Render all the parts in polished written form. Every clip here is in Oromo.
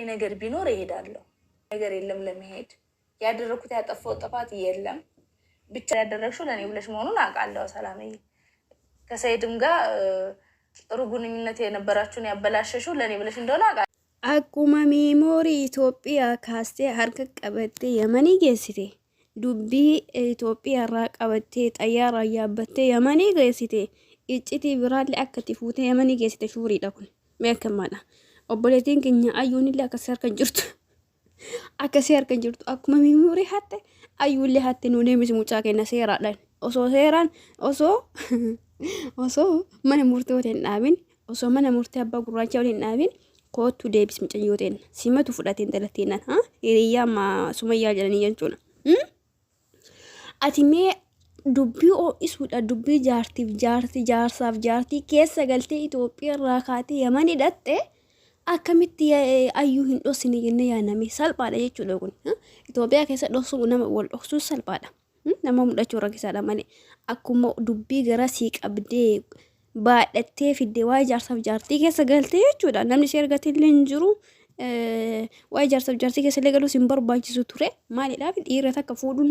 ነገር ቢኖር እሄዳለሁ። ነገር የለም ለመሄድ ያደረኩት ያጠፋው ጥፋት የለም። ብቻ ያደረግሽው ለኔ ብለሽ መሆኑን አውቃለሁ። ሰላምዬ ከሰይድም ጋር ጥሩ ግንኙነት የነበራችሁን ያበላሸሽው ለኔ ብለሽ እንደሆነ አውቃለሁ። አቁማ ሜሞሪ ኢትዮጵያ ካስቴ ሀርከ ቀበቴ የመኒ ጌሲቴ ዱቢ ኢትዮጵያ ራ ቀበቴ ጠያራ ያበቴ የመኒ ጌሲቴ እጭቲ ብራል አከቲ ፉቴ የመኒ ጌሲቴ ሹሪ ዳኩን መከማና ኦቦሌቲን ከኛ አዩን ለከሰር ከንጅርቱ አከሰር ከንጅርቱ አቁማ ሜሞሪ ሀተ አዩን ለሀተ ነው ነምስ ሙጫ ከነ ሴራዳን ኦሶ ሴራን ኦሶ ማነ ሙርቴ ወተን ዳቢን ኦሶ ማነ ሙርቴ አባ ጉራቻ ወተን ዳቢን ኮቱ ዴቢስ ምጨዮቴን ሲመቱ ፍዳቴን ተለቴናን ኢሪያማ ሱመያ ጀለኒ የንጩና አቲሜ ዱቢኦ ኢሱዳ ዱቢ ጃርሳፍ ጃርቲ ኬሰ ገልቴ ኢትዮጵያ ራካቴ የማኒ ዳጤ አከሚት አዩ ህንዶስኒ የነ ያናሜ ሳልባዳ የቹ ለጉን ኢትዮጵያ ኬሰ ዶሱ ነመ ወል ዶሱ ሳልባዳ ነመ ሙዳቹ ረኪሳዳ ማኔ አኩሞ ዱቢ ገራ ሲቀብዴ baadhattee fidde waa'ee jaarsaaf jaartii keessa galtee jechuudha. Namni si argate illee hin jiru. Waa'ee jaarsaaf jaartii keessa illee galuus hin barbaachisu ture. Maaliidhaaf dhiirri takka fuudhuun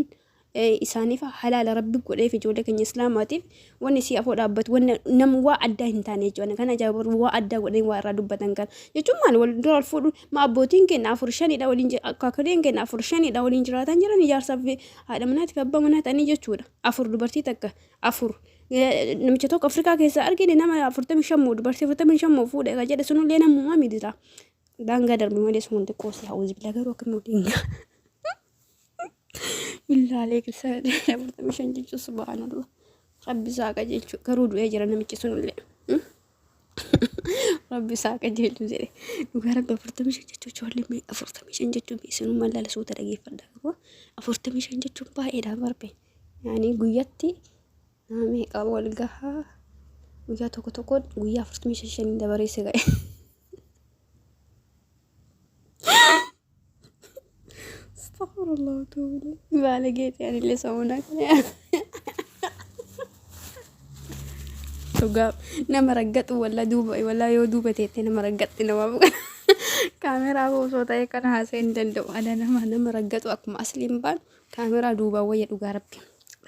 isaaniif halaala rabbi godheef ijoollee keenya islaamaatiif wanni si afoo dhaabbatu wanni nama waa addaa hin taane jechuudha. Kan ajaa'ibu waa addaa godhanii waa irraa dubbatan kan jechuun maali wal dura wal fuudhu ma abbootiin keenya afur shanidha waliin akkaakileen keenya afur shanidha waliin jiraatan jiran jaarsaaf haadha manaatiif abbaa manaa ta'anii jechuudha. Afur dubartii takka afur namicha tokko Afrikaa keessa argine nama 45 dubartii 45 fuudhe ka jedhe sunillee namummaa midira daangaa darbe malee sun hundi qoosii hawuzi bila garuu akka nuti hinga illaalee kisa 45 jechuun subhaanallah rabbi saaqa jechuun garuu du'ee jira namichi sunillee rabbi saaqa jechuun jedhe dhugaa rabbi 45 jechuun ijoollee 45 jechuun beeksinu mallaala suuta dhageeffadha 45 jechuun baay'eedha barbe yaani guyyatti Nami kawal gaha guyyaa tokko tokko guyyaa 45 dabareesse ga'e. Astaghfirullah tuubi. Baalageeti ani illee samuuna kana. Tugaa nama raggatu walla duuba walla yoo duuba teette nama raggatti nama buqa. Kaameraa osoo ta'e kana haasa'uu danda'u. Ada nama raggatu akkuma asliin baan kaameraa duuba wayya dhugaa rabbi.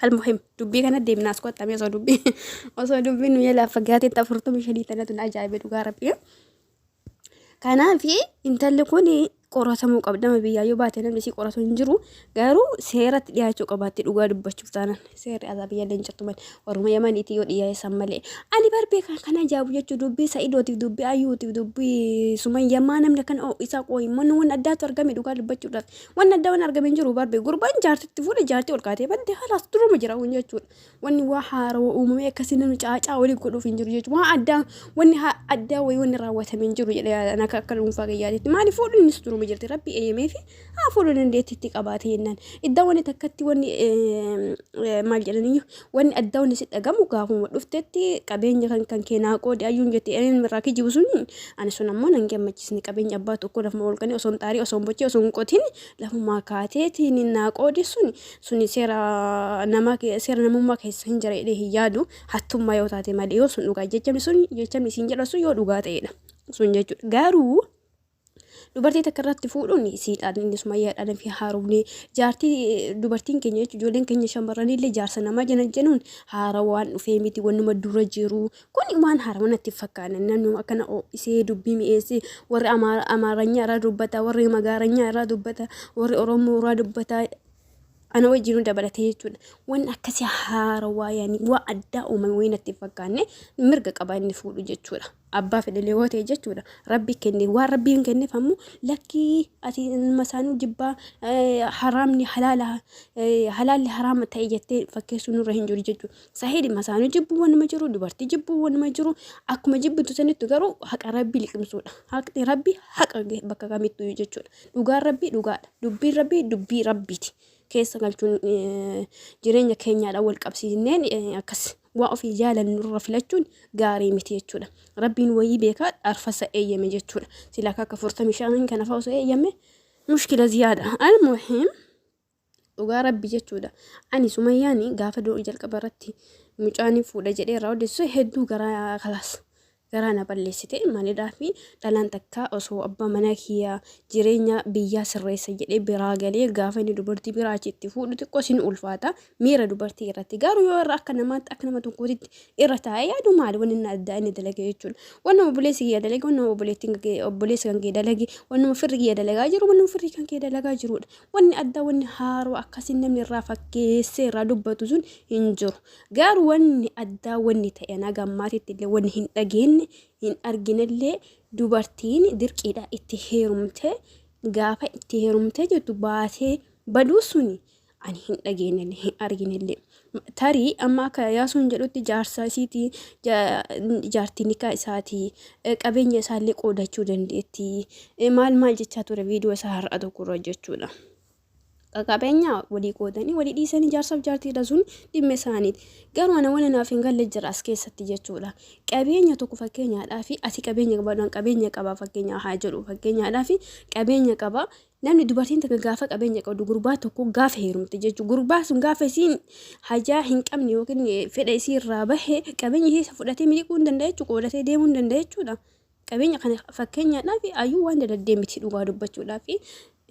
المهم دبي كانت دي بناس كنت أمي أصو دبي نويلا فقاتي تفرطو مشهدي تناتو نعجائبه دوغاربي كان في انتلقوني قرصة مقابلة بيايو باتنا بسي قرصة نجرو قالوا سيرت ياچو قباتي دوغار بچو تانا سير عذابيا لنجرتو من ورما يمان إتيو ديا يسمالي أني باربي كان جاوب ياچو دبي سايدو تيف دبي أيو تيف دبي سمين يمانم لكن أو إساق وي من ون أدات ورقامي دوغار بچو دات ون أدا ون أرقامي نجرو باربي قربان جارتي تفول جارتي والكاتي بانتي خلاص درو مجراون ياچو وني واحار وأمومي كسينا نجاعا ولي قلو في نجرو ياچو وان أدا وني ها أدا وي وني راوة من جرو أنا كاكالون فاقياتي مالي فولو نسترو مجرتي ربي أيامي في فولو نديتي تقاباتي إنن إداوني تكتي وني مالجلني وني أداوني ست أجمع كافو لفتتي كابين كان كنا قود أيون جتي أنا مراكي جوزوني أنا سنمون أنجم مجلسني كابين أبات وكل في مولكني أصون تاري أصون بتشي أصون قطين لهم ما كاتي ننا قود سوني سيرا نماك سيرا نموما كيسين جري إليه يادو حتى ما يوتاتي ماليو سونو كاجتشم سوني جتشم سينجر سو يودو قاتينا سوني جارو dubartii takka irratti fuudhuun siidhaan inni sumayyaadhaan fi haaromni jaartii dubartiin keenya ijoolleen keenya shamarranii illee jaarsa namaa jenuun haarawaan dhufee miti wannuma dura jiru kun waan haarawa natti fakkaatan naannoo akkana isee dubbii mi'eessee warri amaaranya irraa dubbata warri magaaranya irraa dubbata warri oromoo irraa dubbata ana wajjin dabalatee jechuudha waan akkasii haarawaa yaani waa addaa uumamee natti fakkaanne mirga qaba inni fuudhu jechuudha abbaa fedhelee hootee jechuudha rabbi kenne waan rabbiin kenne famu lakki ati masaanu jibba haramni halaalli haram ta'e jettee fakkeessuun irra hin jiru jechuudha sahiidi masaanu jibbu wanuma jiru dubartii jibbu wanuma jiru akkuma jibbitu sanitti garuu haqa rabbi liqimsuudha haqni rabbi haqa bakka kamittuu jechuudha dhugaa rabbi dhugaadha dubbii rabbi dubbii rabbiiti keessa galchuun jireenya keenyaadha wal qabsiisneen akkas waa ofii jaalannu irra filachuun gaarii miti jechuudha rabbiin wayii beekaa arfasa eeyyame jechuudha sila akka 45 kana fa'aa osoo eeyyame mushkila ziyaada almuhim dhugaa rabbi jechuudha ani sumayyaani gaafa doo jalqaba irratti mucaanii fuudha jedhee irraa odeessuu hedduu garaa kalaas garaana balleessite maalidhaa fi dhalaan takka osoo abbaa mana kiyyaa jireenya biyyaa sirreessa jedhee biraa galee gaafa inni dubartii biraa achitti fuudhu xiqqoo sin ulfaata miira dubartii irratti garuu yoo irra akka namaatti akka nama tokkootti irra taa'ee yaadu maali wanni inni addaa inni dalage jechuudha wanna obboleessi kiyya dalage wanna obboleessi kan kee dalage wanna firri kiyya dalagaa jiru wanna firri kan kee dalagaa jirudha wanni addaa wanni haaroo akkasiin namni irraa fakkeessee irraa dubbatu sun hin jiru garuu wanni addaa wanni ta'e nagammaatitti illee wanni hin dhageenye hin arginellee dubartiin dirqiidha itti heerumte gaafa itti heerumte jettu baatee baduu suni ani hin dhageenye hin arginellee tarii amma akka yaasuun jedhutti jaarsaa isiitii jaartii nikaa isaatii qabeenya isaallee qoodachuu dandeetti maal jechaa ture viidiyoo isaa har'a tokkorra jechuudha. Qabeenya walii qoodanii walii dhiisanii jaarsaaf jaartiidha sun dhimma isaaniiti. Garuu ana waan naaf hin galle jira as keessatti jechuudha. Qabeenya tokko fakkeenyaadhaa fi ati qabeenya qabaadhaan qabeenya qaba fakkeenyaa haa jedhu fakkeenyaadhaa fi qabeenya qaba namni dubartiin takka gaafa qabeenya qabdu gurbaa tokko gaafa heerumte jechuudha. Gurbaa sun gaafa isiin hajaa hin qabne yookiin fedha isii irraa bahe qabeenya isaa fudhatee miliquu hin danda'a jechuudha qoodatee deemuu hin danda'a jechuudha. Qabeenya kana fakkeenyaadhaa fi ayyuu waan dadhabdee miti dhugaa dubbachuudhaa fi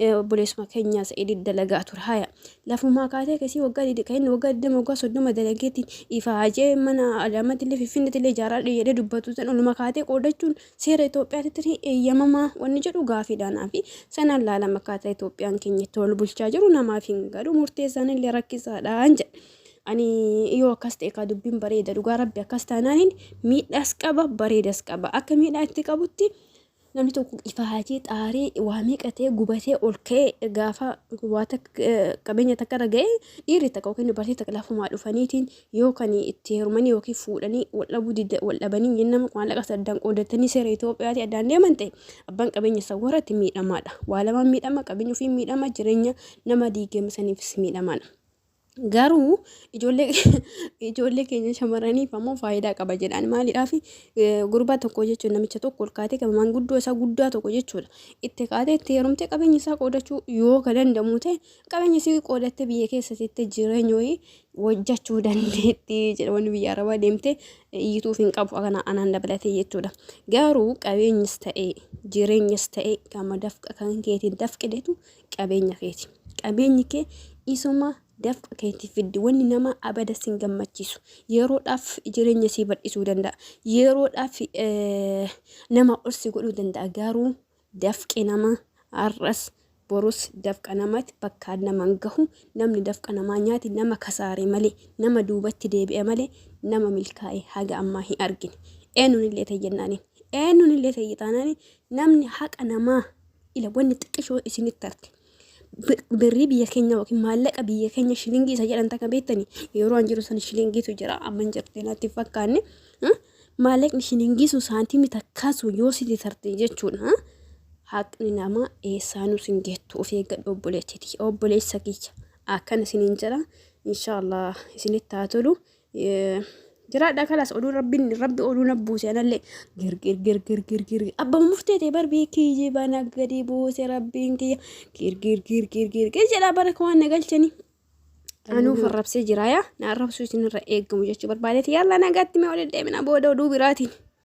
obboleessuma keenya Sa'idii dalagaa ture haya lafumaa kaatee kasii waggaa kan waggaa 20 waggaa 30 dalageetiin ifaajee mana alaamatti illee finfinnee illee jaaraa jedhee dubbatu san oluma kaatee qoodachuun seera Itoophiyaatti eeyyamamaa wanni jedhu gaafiidhaanaa fi sanaan laalama akkaataa Itoophiyaan keenya tol bulchaa jiru namaaf hin galu murteessaan illee rakkisaadhaan jedha. Ani yoo akkas ta'e ka dubbiin bareeda dhugaa rabbi akkas taanaan miidhaas qaba bareedas qaba akka miidhaa itti qabutti namni tokko ifaajee xaaree waa meeqatee gubatee ol ka'ee gaafa waata qabeenya takka irra ga'e dhiirri takka yookiin dubartii takka lafumaa dhufaniitiin yoo kan itti heerumanii yookiin fuudhanii wal dhabanii jennaan maallaqa saddaan qoodatanii seera Itoophiyaatti addaan deeman ta'e abbaan qabeenya isaa warratti miidhamaadha. Waa lamaan miidhama qabeenya ofii miidhama jireenya nama diigamsaniifis miidhamaadha. Garuu ijoollee keenya shamarraniif ammoo faayidaa qaba jedhaan maalidhaaf gurbaa tokko jechuun namicha tokko ol kaatee qabaman guddoo isaa guddaa tokko jechuudha itti kaatee itti heerumtee qabeenya isaa qoodachuu yoo ka danda'amu ta'e qabeenya isii qoodattee biyya keessatti jireenya wayii hojjechuu dandeetti jedha wanni biyya arabaa deemtee iyyituuf hin qabu kana anaan dabalatee jechuudha. Garuu qabeenyis ta'e jireenyas ta'e gama dafqa kan keetiin dafqideetu qabeenya keeti qabeenyi kee isuma dafqa keetii fiddi wanni nama abada sin gammachiisu yeroodhaaf jireenya sii bal'isuu danda'a yeroodhaaf nama orsi godhuu danda'a garuu dafqi nama har'as borus dafqa namaatti bakka namaan gahu namni dafqa namaa nyaati nama kasaare malee nama duubatti deebi'e malee nama milkaa'e haga ammaa hin argine eenyuun illee tayyannaan eenyuun illee tayyitaanaan namni haqa namaa ila wanni xiqqishoo isinitti arge. Birrii biyya keenya yookiin maallaqa biyya keenya shilingii isa jedhan takka beektanii yeroo an jiru san shilingiitu jira amma hin jirte natti fakkaanne maallaqni shilingii sun saantiimii takkaasu yoo siti tarte jechuudha haqni nama eessaanuu sin geettu of eeggadhu obboleessa kiyya akkana isiniin jira inshaallah isinitti haa tolu jiraadha kalas oduu rabbi oduu nabbuuse anallee gir abba murteete barbii kiyyi bana gadi buuse rabbiin kiyya gir jedha baraka waan nagalchani anuu farrabsee jiraaya na arrabsuu isinirra eeggamu jechuu barbaadeeti yalla nagaatti mee ol deemina booda oduu biraatiin